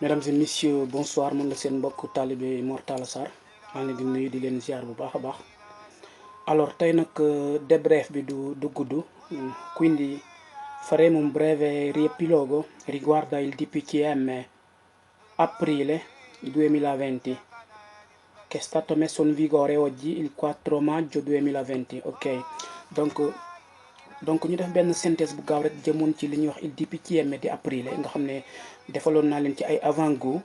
Mesdames et messieurs, bonsoir. Man la seen mbokk talibé Mor Talla Sarr maa ngi leen di nuyu di leen ziar bu baax a baax. Alors tey nag debrief bi du gudd, quindi faremo un breve riepilogo riguardo il DPCM aprile 2020 che è stato messo in vigore oggi il 4 maggio 2020. Ok, donc ñu def benn synthèse bu gaaw rek jëmoon ci li ñuy wax il DPCM di aprile nga xam ne defaloon naa leen ci ay avant-goût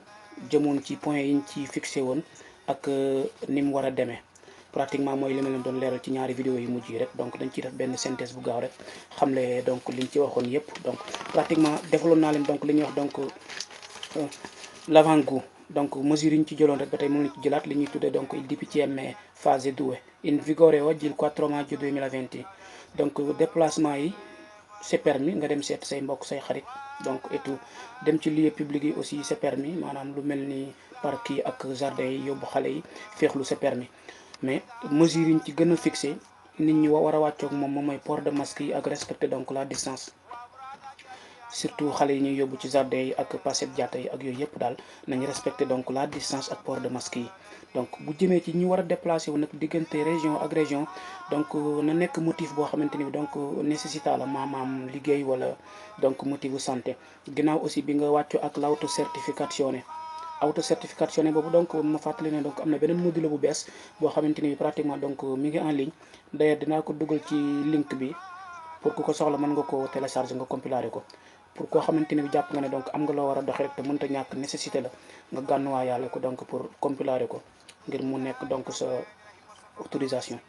jëmoon ci point yiñ ci fixé woon ak ni mu war a demee pratiquement mooy li ma leen doon leeral ci ñaari vidéo yu mujj yi rek. Donc dañ ciy def benn synthèse bu gaaw rek xamle donc liñ ci waxoon yépp. Donc pratiquement defaloon naa leen donc li ñuy wax donc l'avant-goût, donc mesure yi ñu ci jëloon rek ba tey mën nañu ci jëlaat li ñuy tuddee donc il DPCM phase 2 in vigore oggi il 4 maggio 2020. Donc déplacement yi c'est permis, nga dem seet say mbokk say xarit donc et tout, dem ci lieu public yi aussi c'est permis, maanaam lu mel ni parc yi ak jardin yi yóbbu xale yi féexlu c'est permis. Mais mesure yi ñu ci gën a fixé nit ñi war a wàccoog moom mooy port de masque yi ak respecter donc la distance, surtout xale yi ñuy yóbbu ci jardin yi ak passette jàtta yi ak yooyu yëpp daal nañu respecter donc la distance ak port de masque yi. Donc bu jëmee ci ñi war a déplacé wu nag diggante région ak région, donc na nekk motif boo xamante ni donc nécessita la maanaam liggéey wala donc motivu santé. Ginnaaw aussi bi nga wàccu ak l'autocertificazione boobu, donc ma fàttali ne donc am na beneen module bu bees boo xamante ni pratiquement donc mi ngi en ligne. D'ailleurs dinaa ko dugal ci link bi pour ku ko soxla mën nga ko télécharger nga compiler ko. Pour koo xamante ni bi jàpp nga ne donc am nga loo war a doxee rek te mënta ñàkk nécessité la nga gànnuwaayaale ko donc pour compiler ko ngir mu nekk donc sa autorisation.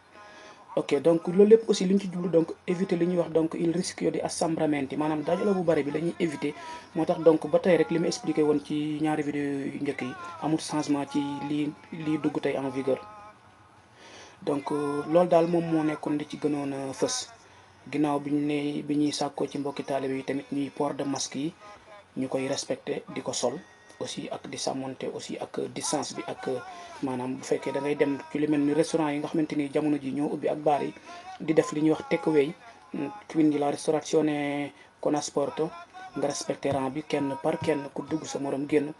Ok, donc loolu lépp aussi li ñu ci jublu donc éviter li ñuy wax donc il rischio di assembramenti, maanaam dajaloo bu bari bi la ñuy éviter. Moo tax donc ba tey rek li ma expliqué woon ci ñaari vidéo yu njëkk yi amul changement ci lii dugg tey en vigueur. Donc loolu daal moom moo nekkoon li ci gënoon a fës. Ginnaaw bi ñuy sàkkoo ci mbokki taalibe yi tamit ñuy port de masque yi ñu koy respecté di ko sol aussi ak di sàmmonte aussi ak distance bi ak maanaam bu fekkee da ngay dem ci lu mel ni restaurant yi nga xamante ni jamono ji ñoo ubbi ak baar yi di def li ñuy wax takeaway, quindi la ristorazione con asporto, nga respecté rang bi kenn par kenn ku dugg sa morom génn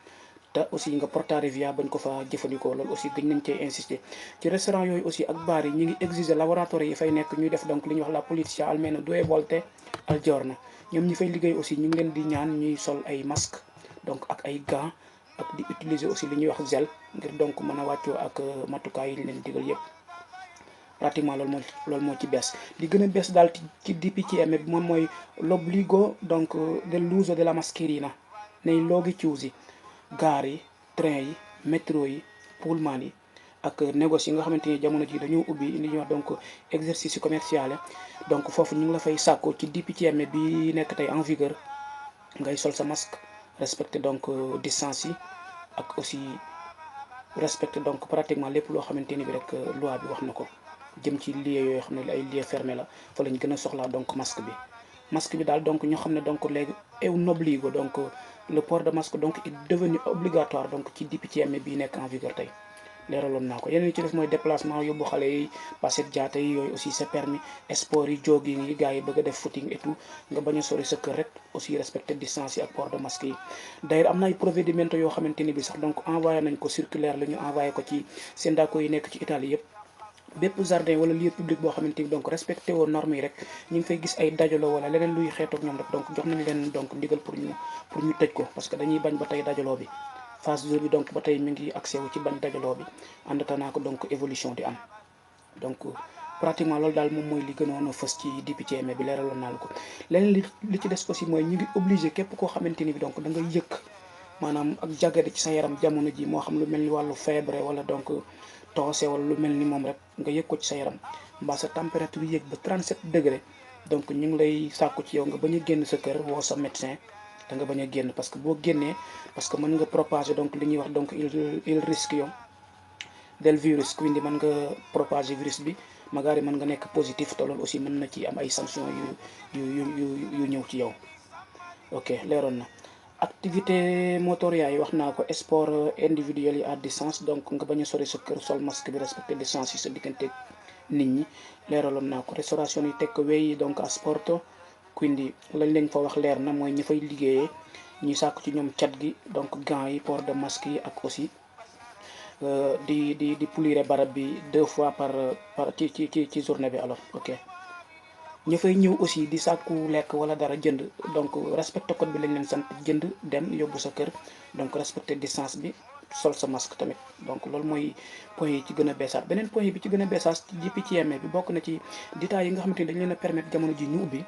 te aussi nga portare via bañ ko fa jëfandikoo. Loolu aussi gëj nañ cee insister ci restaurant yooyu aussi ak baar yi ñu ngi exiger laboratoire yi fay nekk ñuy def donc li ñuy wax la pulizia almeno 2 volte al giorno. Ñoom ñi fay liggéey aussi ñu ngi leen di ñaan ñuy sol ay masque donc ak ay gants ak di utiliser aussi li ñuy wax gel ngir donc mën a wàccoo ak matukaay yi ñu leen digal yépp. Pratiquement loolu moo ci bees. Li gën a bees daal ci DPCM bi moom mooy l'obbligo donc dell'uso della mascherina nei luoghi chiusi, gaar yi, train yi, métro yi, pullman yi ak négoce yi nga xamante ni jamono ji dañoo ubbi li ñuy wax donc exercice commercial. Donc foofu ñu ngi la fay sàkko ci DPCM bi nekk tey en vigueur ngay sol sa masque, respecter donc distance yi ak aussi respecter donc pratiquement lépp loo xamante ni bi rek loi bi wax na ko jëm ci lieu yooyu xam ne ay lieu fermé la fa lañ gën a soxlaa donc masque bi daal donc ñu xam ne donc léegi è un obbligo, donc le port de masque donc est devenu obligatoire donc ci DPCM bii nekk en vigueur tey. Leeraloon naa ko. Yeneen yi ci def mooy déplacement yóbbu xale yi passette jaata yi yooyu aussi c'est permis. Sport yi jogging yi gars yi bëgg a def footing et tout nga bañ a sori sa kër rek aussi respecter distance yi ak port de masque yi. D'ailleurs am na ay provvedimento yoo xamante ni bi sax donc envoyé nañ ko circulaire la ñu envoyé ko ci syndicat yi nekk ci Italie yëpp. Bépp jardin wala lieu public boo xamante ni donc respecté woo normes yi rek ñu ngi fay gis ay dajaloo wala leneen luy xeetoog ñoom rek donc jox nañ leen donc ndigal pour ñu tëj ko, parce que dañuy bañ ba tey dajaloo bi. Phase 2 bi donc ba tey mi ngi accès wu ci bañ dajaloo bi àndata naa ko donc évolution di am. Donc pratiquement loolu daal moom mooy li gënoon a fës ci DPCM bi leeraloon naa la ko. Leneen li ci des aussi mooy ñu ngi obligé képp koo xamante ni bi donc da nga yëkk maanaam ak jagadi ci sa yaram jamono ji, moo xam lu mel ni wàllu feebre wala donc toose wala lu mel ni moom rek nga yëg ko ci sa yaram mbaa sa température yëg ba 37 degré, donc ñu ngi lay sàkku ci yow nga bañ a génn sa kër woo sa médecin da nga bañ a génn, parce que boo génnee parce que mën nga propager donc li ñuy wax donc il rischio del virus, quindi mën nga propager virus bi magari mën nga nekk positif te loolu aussi mën na ci am ay sanctions yu ñëw ci yow. Ok, leeroon na. Activité motoria yi wax naa ko, sport individuel yi à distance, donc nga bañ a sori sa kër, sol masque bi, respecter distance yi sa diggante nit ñi leeraloon naa ko. Restauration yi takeaway yi donc à sporto quindi lañ leen fa wax leer na mooy ñi fay liggéeyee ñuy sàkku ci ñoom cat gi donc gants yi port de masque yi ak aussi di pulire barab bi 2 fois par ci journée bi. Alors ok, ñu fay ñëw aussi di sàkku lekk wala dara jënd donc respecté code bi lañ leen sant, jënd dem yóbbu sa kër, donc respecté distance bi, sol sa masque tamit. donc loolu mooy point yi ci gën a beesaat. beneen point bi ci gën a beesaat ci DPCMA bi bokk na ci dita yi nga xamante ni dañ leen a permettre jamono ji ñu ubbi,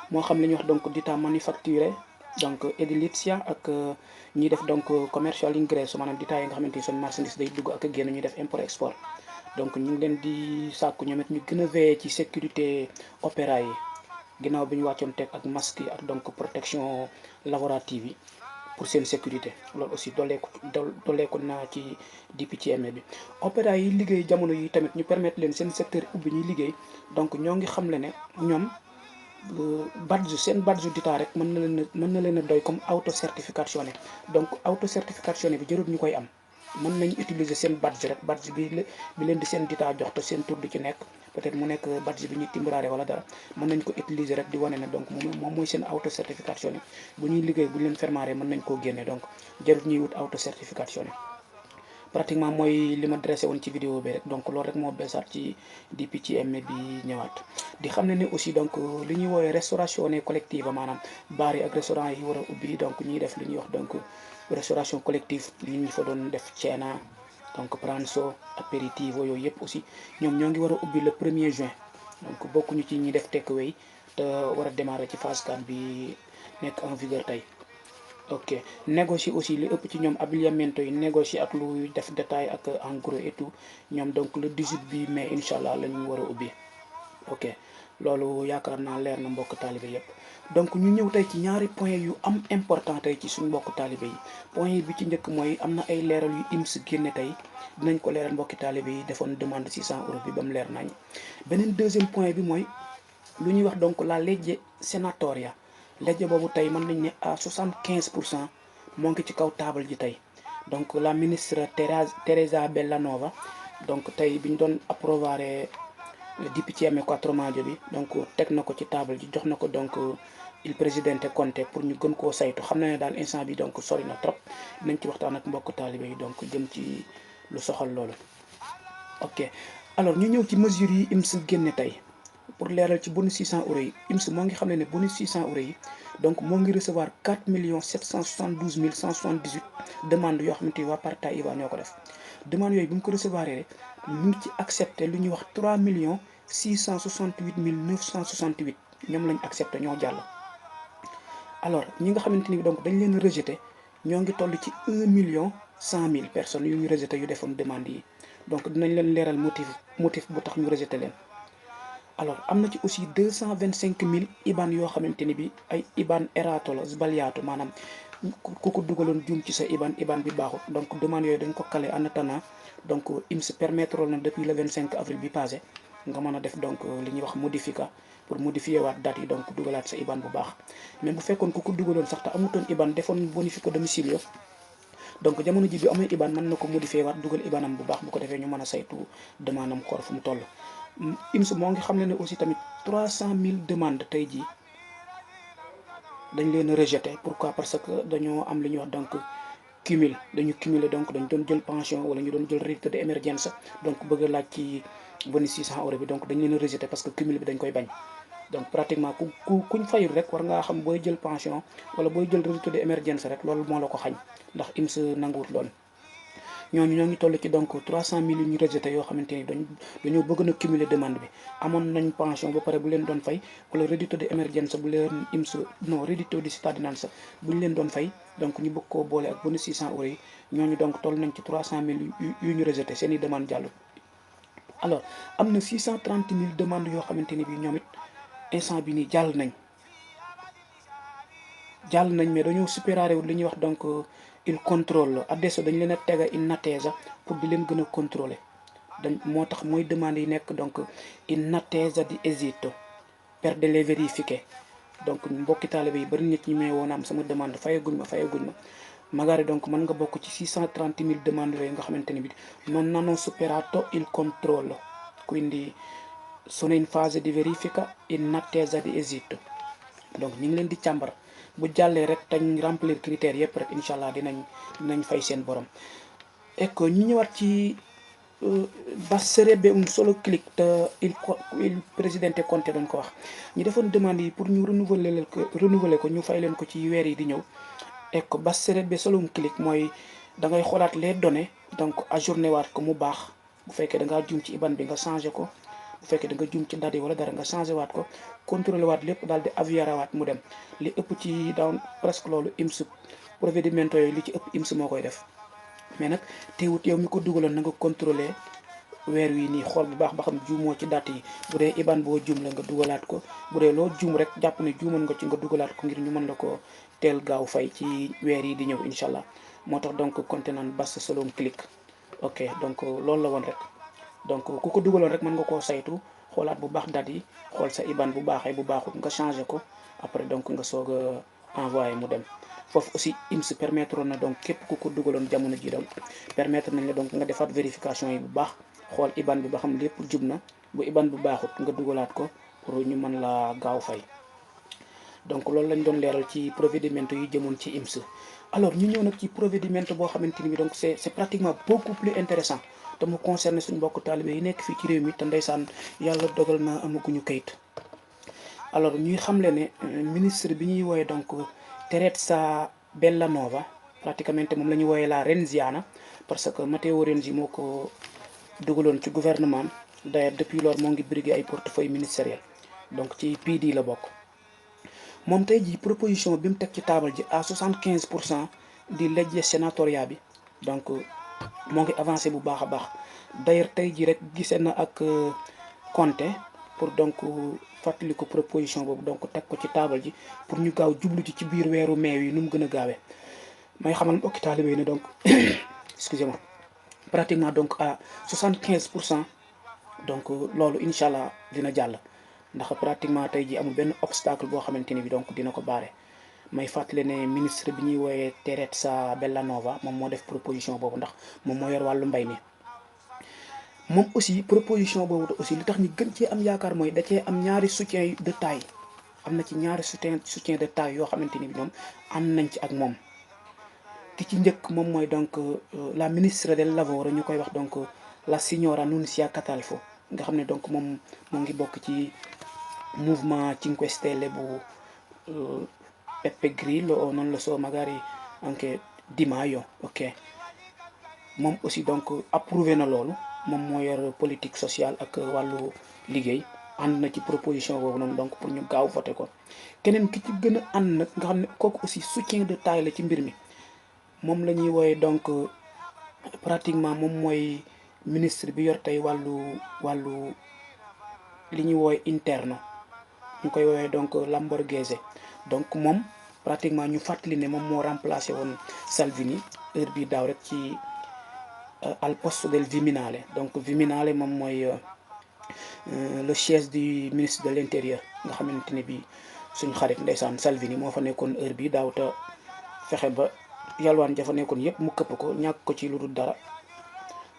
moo xam li ñuy wax donc dita manufacturé donc edilizia ak ñiy def donc commercial ingresso, maanaam dita yi nga xamante ni seen marchandise day dugg ak a génn, ñuy def import export. donc ñu ngi leen di sàkku ñoom it ñu gën a veiller ci sécurité opéra yi ginnaaw bi ñu wàccoon teg ak masque yi ak donc protection laborative yi pour seen sécurité. loolu aussi dooleeku naa ci DPCMA bi. opéra yi liggéey jamono yi tamit ñu permettre leen seen secteur ubbi ñuy liggéey, donc ñoo ngi xam le ne ñoom seen badge dita rek mën na leen a doy comme auto certification. donc auto certification bi jarul ñu koy am, mën nañ utiliser seen badge rek, badge bi leen di seen dita jox te seen tur du ci nekk, peut-être mu nekk badge bi ñuy timbraare wala dara, mën nañ ko utiliser rek di wane ne donc moom mooy seen auto certification. bu ñuy liggéey bu ñu leen fermaré mën nañ koo génne, donc jarul ñuy wut auto certification. pratiquement mooy li ma dressé woon ci vidéo bi rek. donc loolu rek moo beesaat ci DPCMA bi ñëwaat. di xam ne aussi donc li ñuy woowee restauration collective, maanaam bar yi ak restaurant yi war a ubbi, donc ñuy def li ñuy wax donc restauration collective, li ñu fa doon def cena, donc pranzo, aperitivo, yooyu yëpp aussi ñoom ñoo ngi war a ubbi le 1er juin. donc bokkuñu ci ñi def takeaway te war a démarrer ci phase 4 bi nekk en vigueur tey. ok, négocier aussi li ëpp ci ñoom abbigliamento yi négocier ak lu def détail ak en gros et tout, ñoom donc le 18 bi mai incha allah la ñu war a ubbi. ok, loolu yaakaar naa leer na mbokk taalibe yëpp. donc ñu ñëw tey ci ñaari point yu am important tey ci suñu mbokk taalibe yi. point yi bi ci njëkk mooy am na ay leeral yu IMS génne tey, dinañ ko leeral mbokki taalibe yi defoon demande 600 euros bi ba mu leer nañ. beneen deuxième point bi mooy lu ñuy wax donc la legge senatoria. legge boobu tey mën nañ ne à 75% moo ngi ci kaw table ji tey. donc la ministre Teresa Bellanova, donc tey bi ñu doon approvare DPCMA 4 maggio bi, donc teg na ko ci table ji, jox na ko donc il présidente Conte pour ñu gën koo saytu. xam na ne daal instant bi donc sori na trop, nañ ci waxtaan ak mbokk taalibe yi donc jëm ci lu soxal loolu. ok, alors ñu ñëw ci mesures yi IMS génne tey pour leeral ci bonus 600 euros yi. IMS moo ngi xam ne bonus 600 euros yi donc moo ngi recevoir 4 772 178 demandes yoo xamante ni waa Partita IVA ñoo ko def. demande yooyu bi mu ko recevoir rek mu ngi ci accepté lu ñuy wax 3 668 968 ñoom lañ accepté ñoo jàll. alors ñi nga xamante ni donc dañ leen rejeté ñoo ngi toll ci 1 100 000 personnes yu ñu rejeté yu defoon demande yi. donc dinañ leen leeral motif bu tax ñu rejeté leen. alors am na ci aussi 225 000 IBAN yoo xamante ni bi ay IBAN errato la sbagliato, maanaam ku ko dugaloon juum ci sa IBAN bi baaxul. donc demande yooyu dañ ko calé en attendant, donc IMS permettre na depuis le 25 avril bi passé nga mën a def donc li ñuy wax modifica pour modifier waat date yi, donc dugalaat sa IBAN bu baax. mais bu fekkoon ku ko dugaloon sax te amutoon IBAN defoon bonifico domicilio, donc jamono ji bi amee IBAN mën na ko modifier waat dugal IBANam bu baax, bu ko defee ñu mën a saytu demande am xool fu mu toll. IMS moo ngi xam ne aussi tamit 300 000 demandes tey jii dañ leen a rejeté. pourquoi? parce que dañoo am li ñuy wax donc dañu cumuler, donc dañ doon jël pension wala ñu doon jël retraite d'émergence, donc bëgg a laaj ci bonus 600 euros bi, donc dañ leen a rejeté parce que cumul bi dañ koy bañ. donc pratiquement kuñ fayul rek war ngaa xam booy jël pension wala booy jël retraite d'émergence rek loolu moo la ko xañ, ndax IMS nanguwut loolu. ñooñu ñoo ngi toll ci donc 300 000 yu ñu rejeté yoo xamante ni dañoo bëgg na cumuler demande bi, amoon nañ pension ba pare bu leen doon fay, wala reddito di emergenza bu leen IMS non reddito di cittadinanza bu ñu leen doon fay, donc ñu bëgg koo boole ak bonus 600 euros yi. ñooñu donc toll nañ ci 300 000 yu ñu rejeté seen i demande jàllut. alors am na 630 000 demandes yoo xamante ni bii ñoom it instant bi nii jàll nañ mais dañoo supérare wu li ñuy wax donc il contrôle adesso dañ leen a tega in attesa pour di leen gën a contrôler. moo tax mooy demande yi nekk donc in attesa di esito per delle verifiche. donc mbokki taalibe yi bari nit ñi may woon am sama demande fayaguñ ma magari donc mën nga bokk ci 630 000 demandes yooyu nga xamante ni bi non hanno superato il controllo, quindi sono in fase di verifica in attesa di esito. Donc ñu ngi leen di càmbar bu jàllee rek tañ remplir critères yëpp rek incha allah dinañ fay seen borom. Ecco, ñu ñëwaat ci basterebbe un solo clic te il présidente Conte doon ko wax ñu defoon demande yi pour ñu renouveler ko ñu fay leen ko ci weer yi di ñëw. Ecco, basterebbe solo un clic mooy da ngay xoolaat les données donc ajourné waat ko mu baax bu fekkee da ngaa juum ci IBAN bi nga changé ko. bu fekkee da nga juum ci date yi wala dara nga changé waat ko contrôlé waat lépp daal di aviara waat mu dem li ëpp ci daaw presque loolu IMS provvedimento yooyu li ci ëpp IMS moo koy def. mais nag teewut yow mi ko dugaloon na nga contrôlé weer wi nii xool bu baax ba xam juumoo ci date yi bu dee IBAN boo juum la nga dugalaat ko bu dee loo juum rek jàpp ne juumoon nga ci nga dugalaat ko ngir ñu mën la ko teel gaaw fay ci weer yi di ñëw incha allah moo tax donc compté naan basta solo un clic. ok donc loolu la woon rek. donc ku ko dugaloon rek mën nga koo saytu xoolaat bu baax date yi xool sa IBAN bu baaxee bu baaxut nga changé ko après donc nga soog a envoyé mu dem foofu aussi IMS permettre na donc képp ku ko dugaloon jamono ji donc permettre nañ la donc nga defaat vérification yi bu baax xool IBAN bi ba xam lépp jub na bu IBAN bu baaxut nga dugalaat ko pour ñu mën la gaaw fay. donc loolu lañ doon leeral ci provvedimento yi jëmoon ci IMS. alors ñu ñëw nag ci provvedimento boo xamante ni bi donc c'est pratiquement beaucoup plus intéressant te mu concerné suñu mbokk taalibe yi nekk fii ci réew mi te ndeysaan yàlla dogal na amaguñu kayit. alors ñuy xamle ne ministre bi ñuy wooye donc Teresa Bellanova pratiquement moom la ñuy wooye la Renziana parce que Matteo Renzi moo ko dugaloon ci gouvernement d'ailleurs depuis lors moo ngi briguer ay portefeuille ministériel donc ci PD la bokk. moom tey jii proposition bi mu teg ci table ji à 75% di legge sénatoria bi donc moo ngi avancé bu baax a baax d'ailleurs tey jii rek gisee na ak Conte pour donc fàttali ko proposition boobu donc teg ko ci table ji pour ñu gaaw jublu ci biir weeru mai yi nu mu gën a gaawee. may xamal mbokki taalibe yi ne donc excusez-moi pratiquement donc à 75% donc loolu incha allah dina jàll. ndax pratiquement tey ji amul benn obstacle boo xamante ni bi donc dina ko baare. may fàttali ne ministre bi ñuy wooyee Teresa Bellanova moom moo def proposition boobu ndax moom moo yor wàllu mbay mi. moom aussi proposition boobu aussi li tax ñu gën cee am yaakaar mooy da cee am ñaari soutien de taille am na ci ñaari soutien de taille yoo xamante ni bi ñoom ànd nañ ci ak moom. ki ci njëkk moom mooy donc la ministre del lavoro ñu koy wax donc la signora Nunzia Catalfo nga xam ne donc moom moo ngi bokk ci mouvement 5 Stelle bu Beppe Grillo o non lo so magari anche Di Maio. ok moom aussi donc approuvé na loolu moom moo yor politique sociale ak wàllu liggéey ànd na ci proposition boobu noonu donc pour ñu gaaw voté ko. keneen ki ci gën a ànd nag nga xam ne kooku aussi soutien de taille la ci mbir mi moom la ñuy wooye donc pratiquement moom mooy ministre bi yor tey wàllu li ñuy wooye interno ñu koy woowee donc Lamborghese. donc moom pratiquement ñu fàttali ne moom moo remplacé woon Salvini heure bii daaw rek ci al posto del Viminale. donc Viminale moom mooy le siège du ministre de l'intérieur nga xamante ne bii suñu xarit ndeysaan Salvini moo fa nekkoon heure bii daaw te fexe ba yalwaan jafa nekkoon yëpp mu këpp ko ñàkk ko ci lu dul dara.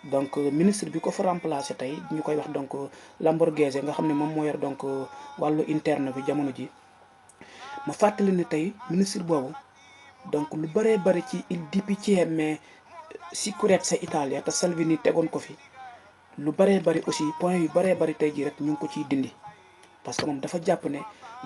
donc ministre bi ko fa remplacé tey ñu koy wax donc Lamborghese nga xam ne moom moo yor donc wàllu interne bi jamono ji. ma fàttali ne tey ministre boobu donc lu bëree bëri ci il DPCM sicurezza Italia te Salvini tegoon ko fi lu bëree bëri aussi point yu bëree bëri tey jii rek ñu ngi ko ciy dindi parce que moom dafa jàpp ne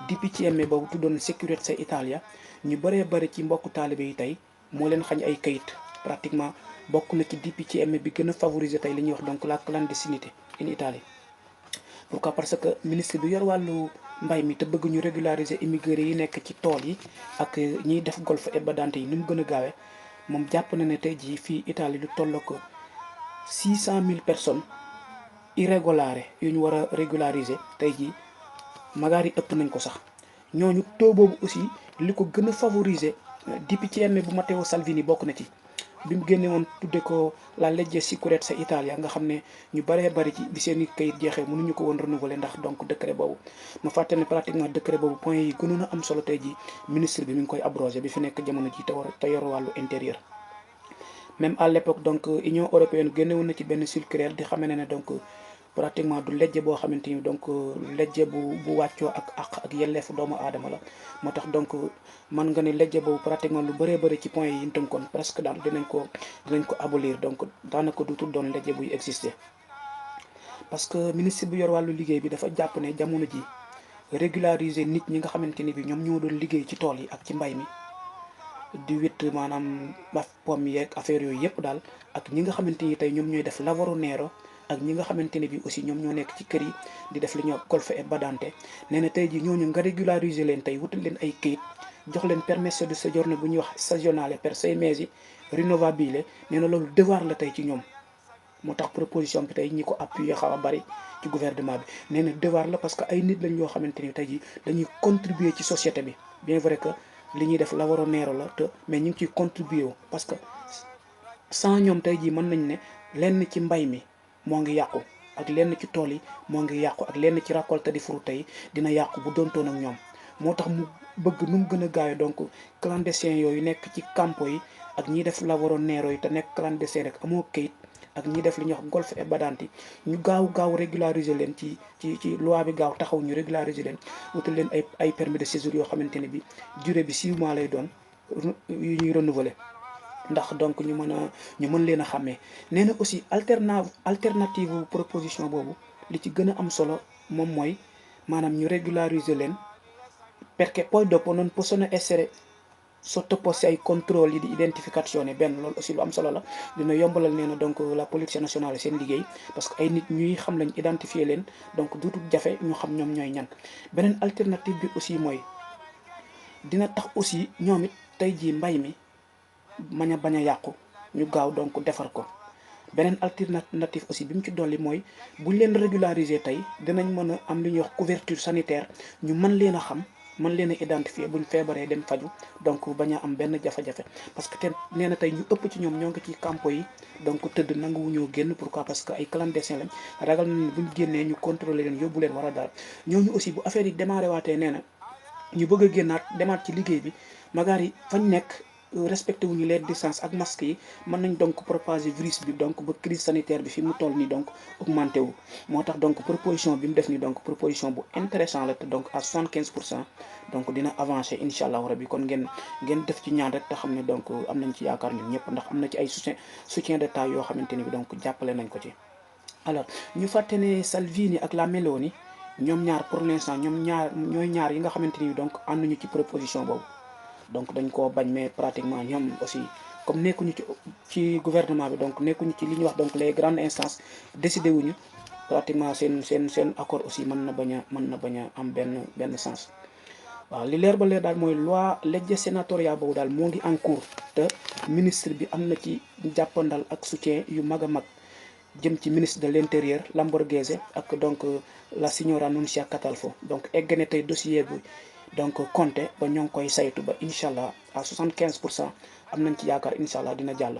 DPCM boobu tuddoon sicurezza Italia ñu bëree bëri ci mbokku taalibe yi tey moo leen xañ ay kayit pratiquement bokk na ci DPCM bi gën a favoriser tey li ñuy wax donc la clandestinité in Italie. pourquoi parce que ministre bi yor wàllu mbay mi te bëgg ñu régulariser immigré yi nekk ci tool yi ak ñiy def golfe et badante yi ni mu gën a gaawee moom jàpp na ne tey jii fii Italie lu toll ko 600,000 personnes irrégulières yu ñu war a régulariser tey jii magaari ëpp nañ ko sax. ñooñu taux boobu aussi li ko gën a favoriser DPCM bu Matteo Salvini bokk na ci bi mu génne woon tudde ko la legge sicurezza Italia nga xam ne ñu bëree bëri ci bi seen i kayit jeexee mënuñu ko woon renouveler ndax donc décret boobu. ma fàtte ne pratiquement décret boobu point yi gënoon a am solo tey ji ministre bi mi ngi koy abrogé bi fi nekk jamono ji te yor wàllu intérieur. même à l'époque donc Union européenne génne woon na ci benn circulaire di xamee ne donc pratiquement du lejje boo xamante ni donc lejje bu wàccoo ak yelleefu doomu aadama la. moo tax donc man nga ne lejje boobu pratiquement lu bëree bëri ci point yi ñu tënkoon presque daal dinañ ko abolir, donc daanaka dutul doon lejje buy exister. parce que ministre bi yor wàllu liggéey bi dafa jàpp ne jamono ji régulariser nit ñi nga xamante ni bi ñoom ñoo doon liggéey ci tool yi ak ci mbay mi di witt maanaam pomme yeeg affaire yooyu yëpp daal, ak ñi nga xamante ni tey ñoom ñooy def lavoro nero, ak ñi nga xamante ne bi aussi ñoom ñoo nekk ci kër yi di def li ñuy wax colf et badante. nee na tey ji ñooñu nga régulariser leen tey wutal leen ay kayit, jox leen permesso di soggiorno bu ñuy wax stagionale per 6 mesi rinnovabile. nee na loolu devoir la tey ci ñoom. moo tax proposition bi tey ñi ko appuyé xaw a bari ci gouvernement bi. nee na devoir la parce que ay nit lañ yoo xamante ni tey ji dañuy contribuer ci société bi, bien vrai que li ñuy def lavoro nero la te mais ñu ngi ciy contribuer wu parce que sans ñoom tey jii mën nañ ne lenn ci mbay mi moo ngi yàqu, ak lenn ci tool yi moo ngi yàqu, ak lenn ci récolte di fruits tey dina yàqu bu doontoon ak ñoom. moo tax mu bëgg nu mu gën a gaawee donc clandestin yooyu nekk ci campo yi ak ñiy def lavoro nero yi te nekk clandestin rek amoo kayit, ak ñi def li ñuy wax golf et badante ñu gaaw régulariser leen ci loi bi gaaw taxaw ñu régulariser leen, wutal leen ay permis de séjour yoo xamante ne bi durée bi 6 mois lay doon yu ñuy renouveler, ndax donc ñu mën leen a xàmmee. nee na aussi alternative proposition boobu li ci gën a am solo moom mooy maanaam ñu régulariser leen perché poi dopo non possono essere sottoposti ay contrôle di identificazione. benn loolu aussi lu am solo la, dina yombalal nee na donc la police nationale seen liggéey, parce que ay nit ñuy xam lañ identifier leen, donc duutul jafe ñu xam ñoom ñooy ñan. beneen alternative bi aussi mooy dina tax aussi ñoom it tey jii mbay mi bañ a yàqu, ñu gaaw donc defar ko. beneen alternative aussi bi mu ci dolli mooy buñ leen régulariser tey dinañ mën a am lu ñuy wax couverture sanitaire, ñu mën leen a xam, mën leen a identifier buñ feebaree dem faju, donc bañ a am benn jafe-jafe. parce que te nee na tey ñu ëpp ci ñoom ñoo ngi ci campo yi donc tëdd nanguwuñoo génn. pourquoi? parce que ay clandestin lañ, ragal nañ buñ génnee ñu contrôler leen yóbbu leen war a daal. ñooñu aussi bu affaire yi démarré waatee nee na ñu bëgg a génnaat demaat ci liggéey bi, magaar yi fañ nekk respecté wuñu les distances ak masques yi, mën nañ donc propager virus bi donc ba crise sanitaire bi fi mu toll nii donc augmenté wu. moo tax donc proposition bi mu def nii donc proposition bu intéressant la te donc à 75% donc dina avancer incha allahu rabi. kon ngeen def ci ñaan rek te xam ne donc am nañ ci yaakaar ñun ñëpp, ndax am na ci ay soutien d'état yoo xamante ni bi donc jàppale nañ ko ci. alors ñu fàtte ne Salvini ak la Meloni ñoom ñaar pour l'instant ñooy ñaar yi nga xamante ni donc ànduñu ci proposition boobu. donc dañ koo bañ, mais pratiquement ñoom aussi comme nekkuñu ci gouvernement bi, donc nekkuñu ci li ñuy wax donc les grandes instances, décidé wuñu pratiquement seen accord aussi mën na bañ a am benn sens. waaw li leer ba leer daal mooy loi legge sénatoriale boobu daal moo ngi en cours te ministre bi am na ci jàppandal ak soutien yu mag a mag jëm ci ministre de l'intérieur Lamborghese ak donc la signora Nunzia Catalfo. donc egg na tey dossier bi donc compté ba ñoo ngi koy saytu ba incha allah à 75% am nañ ci yaakaar incha allah dina jàll.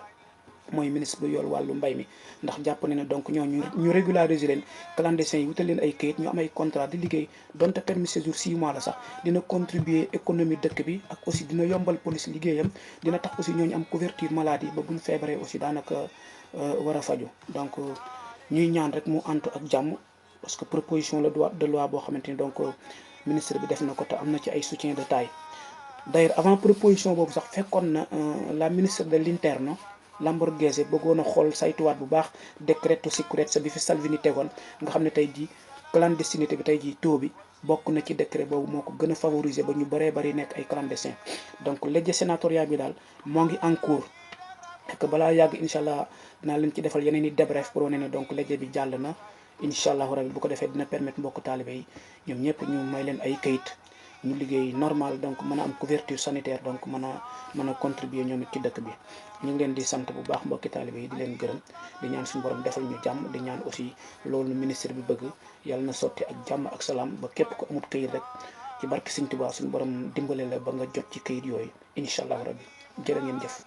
mooy ministre bu yor wàllu mbay mi, ndax jàpp ne donc ñu régulariser leen clandestins yi, wutal leen ay kayit, ñu am ay contrat di liggéey, donte permis séjour 6 mois la sax dina contribuer économie dëkk bi, ak aussi dina yombal police liggéeyam, dina tax aussi ñooñu am couverture maladie ba buñ feebaree aussi daanaka war a faju. donc ñuy ñaan rek mu antu ak jàmm, parce que proposition de loi boo xamante ni donc ministre bi def na ko te am na ci ay soutien de taille. d'ailleurs avant proposition boobu sax fekkoon na la ministre de l'interno Lamborghese bëggoon a xool saytuwaat bu baax décreto sicurezza bi fi Salvini tegoon, nga xam ne tey jii clandestinité bi tey jii taux bi bokk na ci décret boobu moo ko gën a favoriser ba ñu bari nekk ay clandestin. donc legge sénatoriale bi daal moo ngi en cours, et balaa yàgg incha allah dinaa leen ci defal yeneen i débrief pour wane ne donc legge bi jàll na incha allahu rabi. bu ko defee dina permettre mbokk taalibe yi ñoom ñëpp ñu may leen ay kayit, ñu liggéey normal, donc mën a am couverture sanitaire, donc mën a contribuer ñoom it ci dëkk bi. ñu ngi leen di sant bu baax mbokki taalibe yi, di leen gërëm, di ñaan suñu borom defal ñu jàmm, di ñaan aussi loolu ministre bi bëgg yàlla na sotti ak jàmm ak salaam ba képp ko amut kayit rek ci barke Sëñ Tuubaa suñu borom dimbale la ba nga jot ci kayit yooyu incha allahu rabi. jërë ngeen jëf.